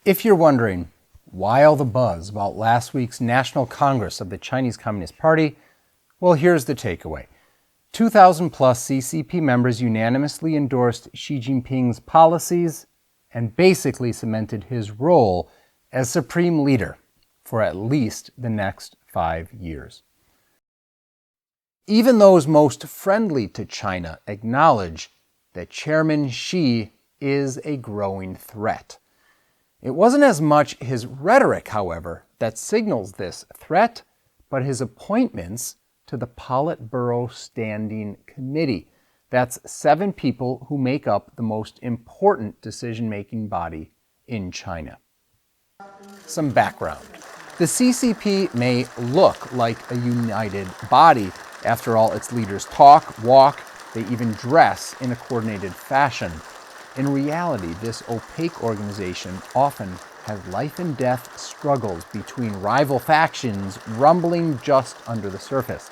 If you're wondering why all the buzz about last week's National Congress of the Chinese Communist Party, well, here's the takeaway. 2,000 plus CCP members unanimously endorsed Xi Jinping's policies and basically cemented his role as supreme leader for at least the next 5 years. Even those most friendly to China acknowledge that Chairman Xi is a growing threat. It wasn't as much his rhetoric, however, that signals this threat, but his appointments to the Politburo Standing Committee. That's 7 people who make up the most important decision-making body in China. Some background. The CCP may look like a united body. After all, its leaders talk, walk, they even dress in a coordinated fashion. In reality, this opaque organization often has life and death struggles between rival factions rumbling just under the surface.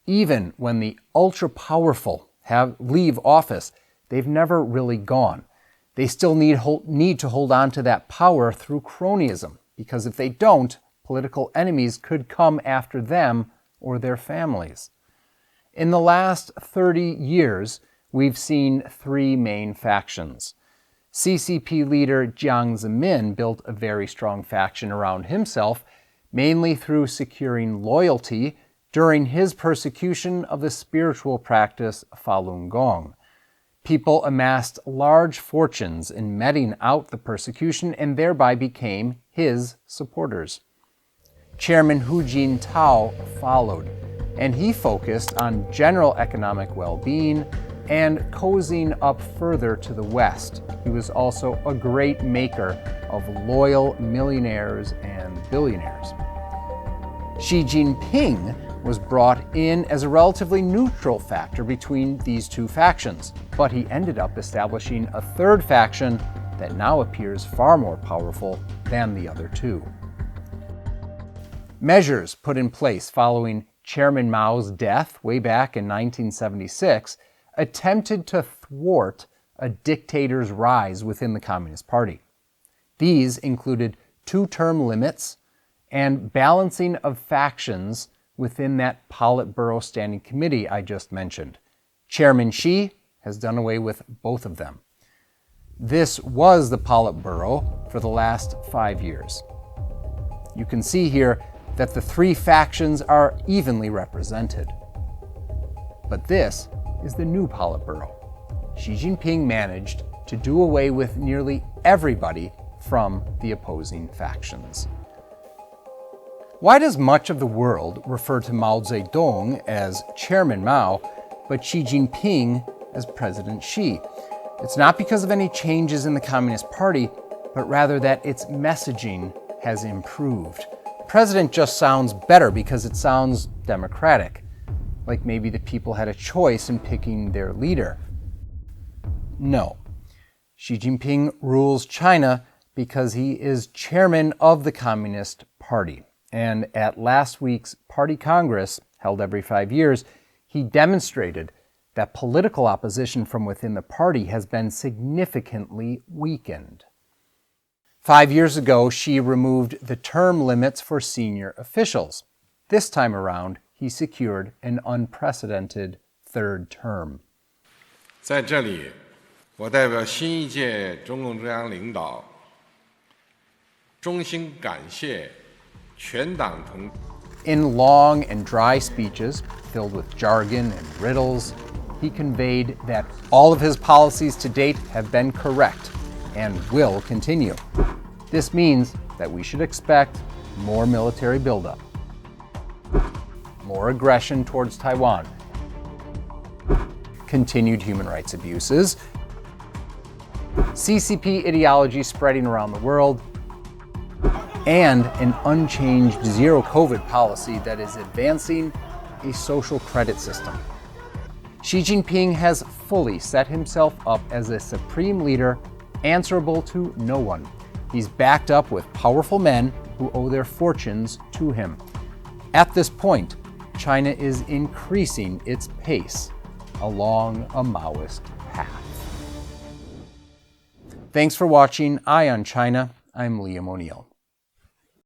Even when the ultra-powerful leave office, they've never really gone. They still need to hold on to that power through cronyism, because if they don't, political enemies could come after them or their families. In the last 30 years, we've seen 3 main factions. CCP leader Jiang Zemin built a very strong faction around himself, mainly through securing loyalty during his persecution of the spiritual practice Falun Gong. People amassed large fortunes in meting out the persecution and thereby became his supporters. Chairman Hu Jintao followed, and he focused on general economic well-being and cozying up further to the West. He was also a great maker of loyal millionaires and billionaires. Xi Jinping was brought in as a relatively neutral factor between these 2 factions, but he ended up establishing a 3rd faction that now appears far more powerful than the other 2. Measures put in place following Chairman Mao's death way back in 1976 attempted to thwart a dictator's rise within the Communist Party. These included 2-term limits and balancing of factions within that Politburo Standing Committee I just mentioned. Chairman Xi has done away with both of them. This was the Politburo for the last 5 years. You can see here that the 3 factions are evenly represented. But this is the new Politburo. Xi Jinping managed to do away with nearly everybody from the opposing factions. Why does much of the world refer to Mao Zedong as Chairman Mao, but Xi Jinping as President Xi? It's not because of any changes in the Communist Party, but rather that its messaging has improved. President just sounds better because it sounds democratic, like maybe the people had a choice in picking their leader. No. Xi Jinping rules China because he is chairman of the Communist Party. And at last week's Party Congress, held every 5 years, he demonstrated that political opposition from within the party has been significantly weakened. 5 years ago, Xi removed the term limits for senior officials. This time around, he secured an unprecedented 3rd term. 在这里，我代表新一届中共中央领导，衷心感谢全党同。In long and dry speeches, filled with jargon and riddles, he conveyed that all of his policies to date have been correct and will continue. This means that we should expect more military buildup, more aggression towards Taiwan, continued human rights abuses, CCP ideology spreading around the world, and an unchanged zero-COVID policy that is advancing a social credit system. Xi Jinping has fully set himself up as a supreme leader, answerable to no one. He's backed up with powerful men who owe their fortunes to him. At this point, China is increasing its pace along a Maoist path. Thanks for watching Eye on China. I'm Liam O'Neill.